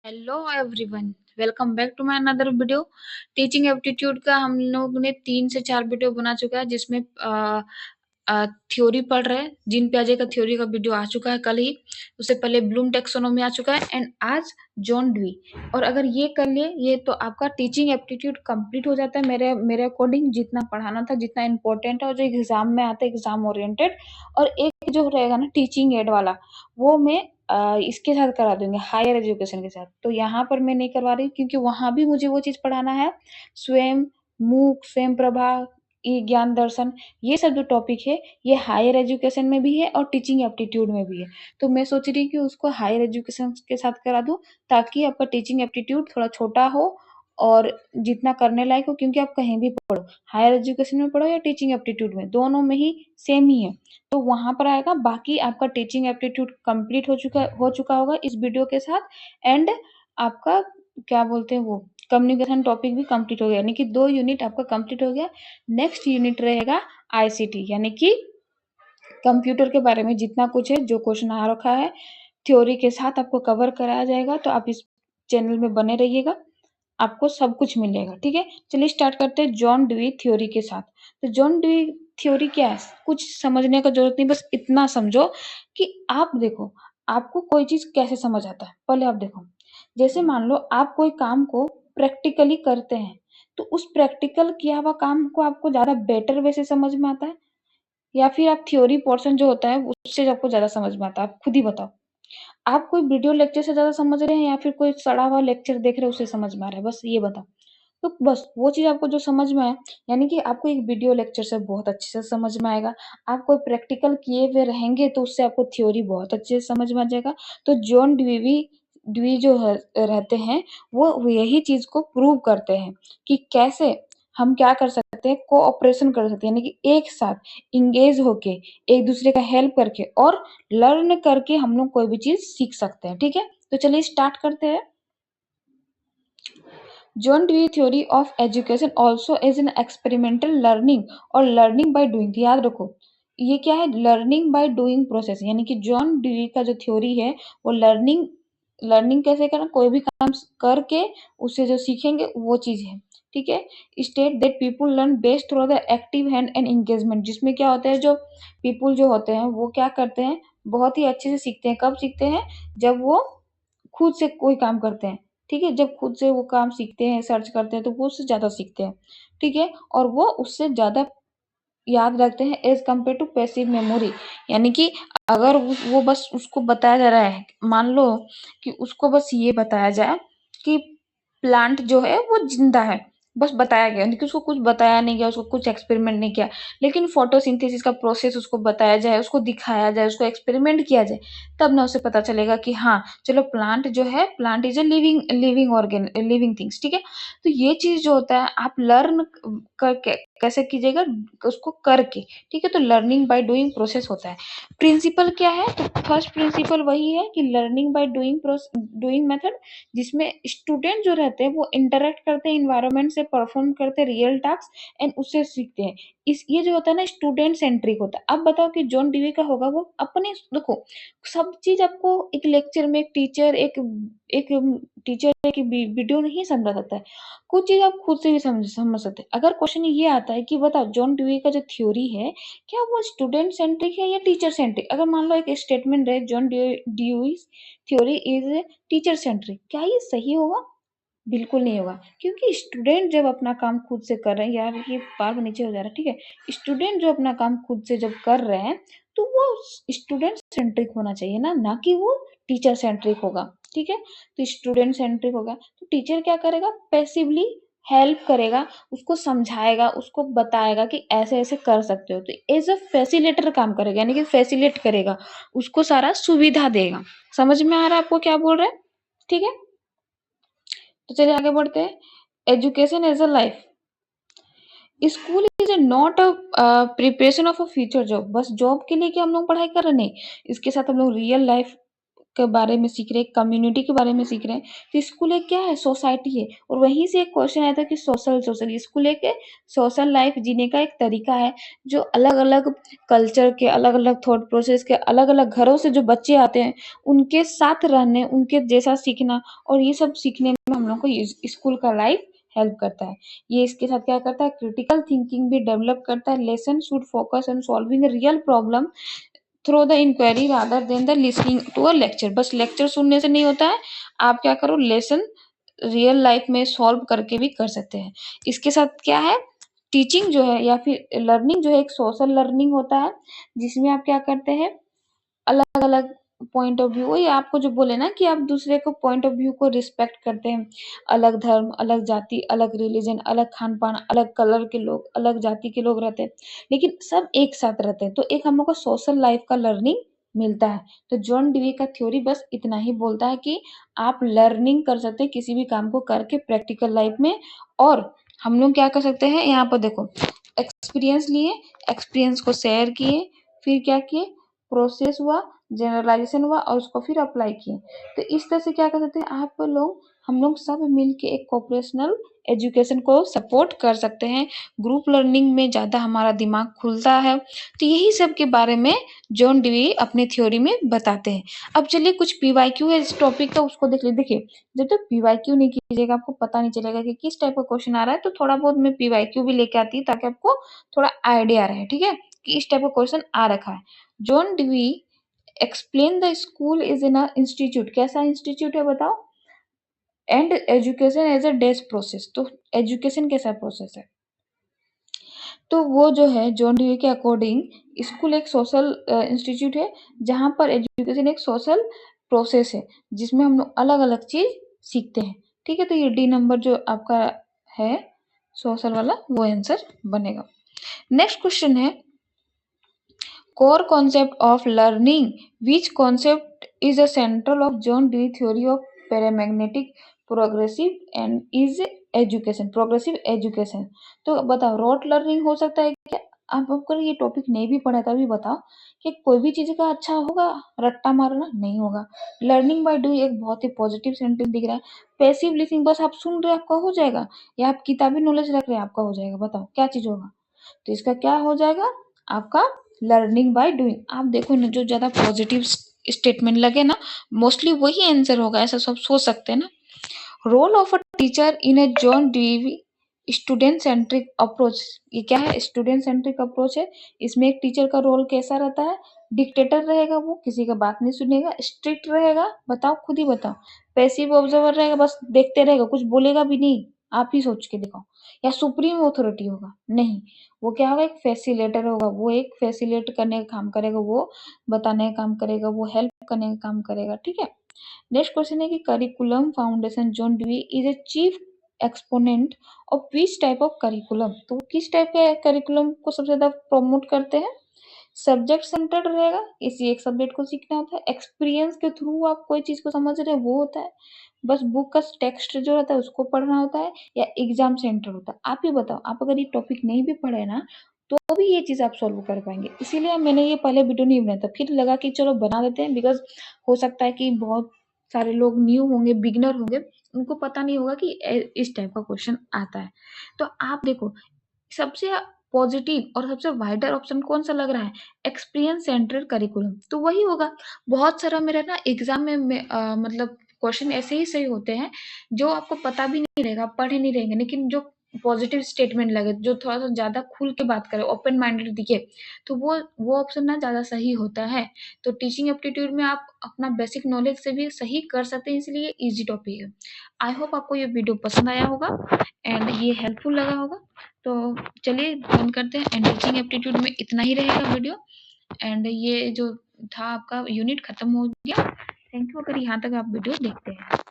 Hello everyone, welcome back to my another video. Teaching aptitude का हम लोग ने 3 से 4 वीडियो बना चुका है, जिसमें थ्योरी पढ़ रहे हैं। जीन पियाजे का थ्योरी का वीडियो आ चुका है कल ही। उससे पहले ब्लूम टेक्सोनोमी आ चुका है एंड आज जॉन ड्वी। और अगर ये कर लिए ये तो आपका टीचिंग एप्टीट्यूड कंप्लीट हो जाता है। मेरे अकॉर्डिंग जितना पढ़ाना था, जितना इंपॉर्टेंट है और जो एग्जाम में आता है, एग्जाम ओरिएंटेड। और एक जो रहेगा ना टीचिंग एड वाला, वो मैं इसके साथ करा दूंगी, हायर एजुकेशन के साथ। तो यहाँ पर मैं नहीं करवा रही क्योंकि वहां भी मुझे वो चीज पढ़ाना है। स्वयं, मूक, स्वयं प्रभा, ई ज्ञान दर्शन, ये सब जो टॉपिक है ये हायर एजुकेशन में भी है और टीचिंग एप्टीट्यूड में भी है। तो मैं सोच रही कि उसको हायर एजुकेशन के साथ करा दूं, ताकि आपका टीचिंग एप्टीट्यूड थोड़ा छोटा हो और जितना करने लायक हो। क्योंकि आप कहीं भी पढ़ो, हायर एजुकेशन में पढ़ो या टीचिंग एप्टीट्यूड में, दोनों में ही सेम ही है। तो वहां पर आएगा। बाकी आपका टीचिंग एप्टीट्यूड कंप्लीट हो चुका होगा इस वीडियो के साथ। एंड आपका क्या बोलते हैं वो कम्युनिकेशन टॉपिक भी कंप्लीट हो गया, यानी कि 2 यूनिट आपका कंप्लीट हो गया। नेक्स्ट यूनिट रहेगा आईसीटी, यानी कि कंप्यूटर के बारे में जितना कुछ है, जो क्वेश्चन आ रखा है थ्योरी के साथ आपको कवर कराया जाएगा। तो आप इस चैनल में बने रहिएगा, आपको सब कुछ मिलेगा। ठीक है, चलिए स्टार्ट करते हैं जॉन ड्वी थ्योरी के साथ। तो जॉन ड्वी थ्योरी क्या है, कुछ समझने का जरूरत नहीं, बस इतना समझो कि आप देखो, आपको कोई चीज कैसे समझ आता है। पहले आप देखो, जैसे मान लो आप कोई काम को प्रैक्टिकली करते हैं, तो उस प्रैक्टिकल किया हुआ काम को आपको ज्यादा बेटर वे से समझ में आता है, या फिर आप थ्योरी पोर्शन जो होता है उससे आपको ज्यादा समझ में आता है? आप खुद ही बताओ। आप कोई वीडियो लेक्चर से ज्यादा समझ रहे हैं या फिर कोई सड़ा हुआ लेक्चर देख रहे हैं उससे समझ में आ रहा है? बस ये बताओ। तो बस वो चीज आपको जो समझ में आए, यानी कि आपको एक वीडियो लेक्चर से बहुत अच्छे से समझ में आएगा। आप कोई प्रैक्टिकल किए हुए रहेंगे तो उससे आपको थ्योरी बहुत अच्छे से समझ में आ जाएगा। तो जॉन ड्वी जो रहते हैं, वो यही चीज को प्रूव करते हैं कि कैसे हम क्या कर सकते हैं, कोऑपरेशन कर सकते हैं, यानी कि एक साथ इंगेज होके, एक दूसरे का हेल्प करके और लर्न करके हम लोग कोई भी चीज सीख सकते हैं। ठीक है, तो चलिए स्टार्ट करते हैं। John Dewey theory of education also is an experimental learning और लर्निंग बाय डूइंग। याद रखो, ये क्या है? लर्निंग बाय डूइंग प्रोसेस, यानी कि जॉन ड्वी का जो थ्योरी है वो लर्निंग लर्निंग कैसे करना, कोई भी काम करके उससे जो सीखेंगे वो चीज है। ठीक है, state that people learn best through the active hand and engagement, जिसमें क्या होता है, जो पीपुल जो होते हैं वो क्या करते हैं, बहुत ही अच्छे से सीखते हैं। कब सीखते हैं? जब वो खुद से कोई काम करते हैं। ठीक है, जब खुद से वो काम सीखते हैं, सर्च करते हैं, तो वो उससे ज्यादा सीखते हैं। ठीक है, और वो उससे ज्यादा याद रखते हैं as compare to passive memory. यानी कि अगर वो बस उसको बताया जा रहा है, मान लो कि उसको बस ये बताया जाए कि प्लांट जो है वो जिंदा है, बस बताया गया, यानी कि उसको कुछ बताया नहीं गया, उसको कुछ एक्सपेरिमेंट नहीं किया। लेकिन फोटोसिंथेसिस का प्रोसेस उसको बताया जाए, उसको दिखाया जाए, उसको एक्सपेरिमेंट किया जाए, तब ना उसे पता चलेगा कि हाँ चलो, प्लांट जो है, plant is a living living organ, living things. ठीक है, तो ये चीज जो होता है आप लर्न करके कैसे कीजिएगा, उसको करके। ठीक है, तो लर्निंग बाय डूइंग प्रोसेस होता है। प्रिंसिपल क्या है? तो फर्स्ट प्रिंसिपल वही है कि लर्निंग बाय डूइंग मेथड, जिसमें स्टूडेंट जो रहते हैं वो इंटरेक्ट करते हैं इन्वायरमेंट से, परफॉर्म करते हैं रियल टास्क एंड उससे सीखते हैं। इस ये जो होता है ना, स्टूडेंट सेंट्रिक होता है। अब बताओ कि जॉन डीवी का होगा, वो अपने देखो सब चीज आपको एक लेक्चर में एक टीचर एक वीडियो नहीं समझा सकता है। कुछ चीज आप खुद से भी समझ सकते हैं। अगर क्वेश्चन ये आता है कि बताओ जॉन ड्यूई का जो थ्योरी है, क्या वो स्टूडेंट सेंट्रिक है या टीचर सेंट्रिक? अगर मान लो एक स्टेटमेंट रहे, John dewy theory is teacher centric, क्या ये सही होगा? बिल्कुल नहीं होगा, क्योंकि स्टूडेंट जब अपना काम खुद से कर रहे हैं, यार ये बार बार नीचे हो जा रहा है। ठीक है, स्टूडेंट जो अपना काम खुद से जब कर रहे हैं, तो वो स्टूडेंट सेंट्रिक होना चाहिए ना कि वो टीचर सेंट्रिक होगा। ठीक है, तो स्टूडेंट सेंट्रिक होगा तो टीचर क्या करेगा? पैसिवली हेल्प करेगा, उसको समझाएगा, उसको बताएगा कि ऐसे ऐसे कर सकते हो। तो एज अ फैसिलेटर काम करेगा, यानी कि फैसिलेट करेगा, उसको सारा सुविधा देगा। समझ में आ रहा है आपको क्या बोल रहे हैं? ठीक है, तो चलिए आगे बढ़ते हैं। Education as a life, school is a not a preparation of a future job. बस जॉब के लिए कि हम लोग पढ़ाई कर रहे, नहीं, इसके साथ हम लोग रियल लाइफ के बारे में सीख रहे हैं, कम्युनिटी के बारे में सीख रहे हैं। तो स्कूल एक क्या है, सोसाइटी है। और वहीं से एक क्वेश्चन आया था कि सोशल स्कूल एक सोशल लाइफ जीने का एक तरीका है, जो अलग अलग कल्चर के, अलग अलग थॉट प्रोसेस के, अलग अलग घरों से जो बच्चे आते हैं उनके साथ रहने, उनके जैसा सीखना, और ये सब सीखने में हम लोग को स्कूल का लाइफ हेल्प करता है। ये इसके साथ क्या करता है, क्रिटिकल थिंकिंग भी डेवलप करता है। Lesson should focus on solving real problem through the inquiry rather than the listening to a lecture. बस लेक्चर सुनने से नहीं होता है, आप क्या करो, लेसन रियल लाइफ में सॉल्व करके भी कर सकते हैं। इसके साथ क्या है, टीचिंग जो है या फिर लर्निंग जो है एक सोशल लर्निंग होता है, जिसमें आप क्या करते हैं, अलग अलग पॉइंट ऑफ व्यू, वही आपको जो बोले ना कि आप दूसरे को पॉइंट ऑफ व्यू को रिस्पेक्ट करते हैं। अलग धर्म, अलग जाति, अलग रिलीजन, अलग खान पान, अलग कलर के लोग, अलग जाति के लोग रहते हैं, लेकिन सब एक साथ रहते हैं। तो एक हम लोग को सोशल लाइफ का लर्निंग मिलता है। तो जॉन डीवी का थ्योरी बस इतना ही बोलता है कि आप लर्निंग कर सकते हैं किसी भी काम को करके प्रैक्टिकल लाइफ में। और हम लोग क्या कर सकते हैं, यहाँ पर देखो, एक्सपीरियंस लिए, एक्सपीरियंस को शेयर किए, फिर क्या किए, प्रोसेस हुआ, जनरलाइजेशन हुआ, और उसको फिर अप्लाई किए। तो इस तरह से क्या कर सकते हैं आप लोग, हम लोग सब मिलके एक कोऑपरेशनल एजुकेशन को सपोर्ट कर सकते हैं। ग्रुप लर्निंग में ज़्यादा हमारा दिमाग खुलता है। तो यही सब के बारे में जॉन डीवी अपने थ्योरी में बताते हैं। अब चलिए कुछ पीवाईक्यू है इस टॉपिक का, उसको देख लीजिए। देखिए, जब तक पीवाईक्यू नहीं कीजिएगा आपको पता नहीं चलेगा कि किस टाइप का क्वेश्चन आ रहा है। तो थोड़ा बहुत मैं पीवाईक्यू भी लेके आती हूँ ताकि आपको थोड़ा आइडिया रहे, ठीक है, कि इस टाइप का क्वेश्चन आ रखा है। John Dewey explain the school is in institute. कैसा इंस्टीट्यूट है बताओ, and education as a desk process. तो एजुकेशन कैसा प्रोसेस है, तो वो जो है जॉन डीवी के अकॉर्डिंग स्कूल एक सोशल इंस्टीट्यूट है, जहाँ पर एजुकेशन एक सोशल प्रोसेस है, जिसमें हम लोग अलग अलग चीज सीखते हैं। ठीक है, तो ये डी नंबर जो आपका है सोशल वाला, वो आंसर बनेगा। नेक्स्ट क्वेश्चन है, core concept of learning, which concept is a central of John Dewey theory of paramagnetic progressive and is education, progressive education। तो बताओ, रोट लर्निंग हो सकता है क्या? आप अगर ये टॉपिक नहीं भी पढ़ा तभी बताओ कि कोई भी चीज का अच्छा होगा रट्टा मारना नहीं होगा। लर्निंग बाय डूइंग एक बहुत ही पॉजिटिव सेंटेंस दिख रहा है। पैसिव लिसनिंग बस आप सुन रहे हैं आपका हो जाएगा, या आप किताबी नॉलेज रख रहे हैं आपका हो जाएगा। बताओ क्या चीज होगा, तो इसका क्या हो जाएगा आपका लर्निंग बाय डूइंग। आप देखो ना, जो ज्यादा पॉजिटिव स्टेटमेंट लगे ना, मोस्टली वही आंसर होगा, ऐसा सब सोच सकते हैं ना। Role of a teacher in a John Dewey student centric approach. ये क्या है, स्टूडेंट सेंट्रिक अप्रोच है। इसमें एक टीचर का रोल कैसा रहता है, डिक्टेटर रहेगा, वो किसी का बात नहीं सुनेगा, स्ट्रिक्ट रहेगा, बताओ खुद ही बताओ, पैसिव ऑब्जर्वर रहेगा, बस देखते रहेगा, कुछ बोलेगा भी नहीं, आप ही सोच के दिखाओ। या सुप्रीम ऑथोरिटी होगा, नहीं, वो क्या होगा, एक फैसिलेटर होगा, वो एक फैसिलेट करने का काम करेगा, वो बताने का काम करेगा, वो हेल्प करने का काम करेगा। ठीक है, नेक्स्ट क्वेश्चन है कि curriculum foundation John Dewey is a chief exponent of which type of curriculum. तो किस टाइप के करिकुलम को सबसे ज्यादा प्रमोट करते हैं, सब्जेक्ट सेंटर्ड रहेगा, किसी एक सब्जेक्ट को सीखना होता है, एक्सपीरियंस के थ्रू आप कोई चीज को समझ रहे हैं वो होता है, बस बुक का टेक्स्ट जो रहता है उसको पढ़ना होता है, या एग्जाम सेंटर होता है। आप ही बताओ, आप अगर ये टॉपिक नहीं भी पढ़े ना तो भी ये चीज आप सॉल्व कर पाएंगे। इसीलिए मैंने ये पहले वीडियो नहीं बनाया था, फिर लगा कि चलो बना देते हैं, बिकॉज हो सकता है कि बहुत सारे लोग न्यू होंगे, बिगनर होंगे, उनको पता नहीं होगा कि इस टाइप का क्वेश्चन आता है। तो आप देखो, सबसे पॉजिटिव और सबसे वाइडर ऑप्शन कौन सा लग रहा है, एक्सपीरियंस सेंट्रेड करिकुलम। तो वही होगा। बहुत सारा मेरा ना एग्जाम में मतलब क्वेश्चन ऐसे ही सही होते हैं जो आपको पता भी नहीं रहेगा, पढ़े नहीं रहेंगे, लेकिन जो पॉजिटिव स्टेटमेंट लगे, जो थोड़ा सा ज्यादा खुल के बात करे, ओपन माइंडेड दिखे, तो वो ऑप्शन ना ज्यादा सही होता है। तो टीचिंग एप्टीट्यूड में आप अपना बेसिक नॉलेज से भी सही कर सकते हैं, इसलिए इजी टॉपिक है। आई होप आपको ये वीडियो पसंद आया होगा एंड ये हेल्पफुल लगा होगा। तो चलिए बंद करते हैं, एंड टीचिंग एप्टीट्यूड में इतना ही रहेगा वीडियो। एंड ये जो था आपका यूनिट खत्म हो गया। थैंक यू अगर यहाँ तक आप वीडियो देखते हैं।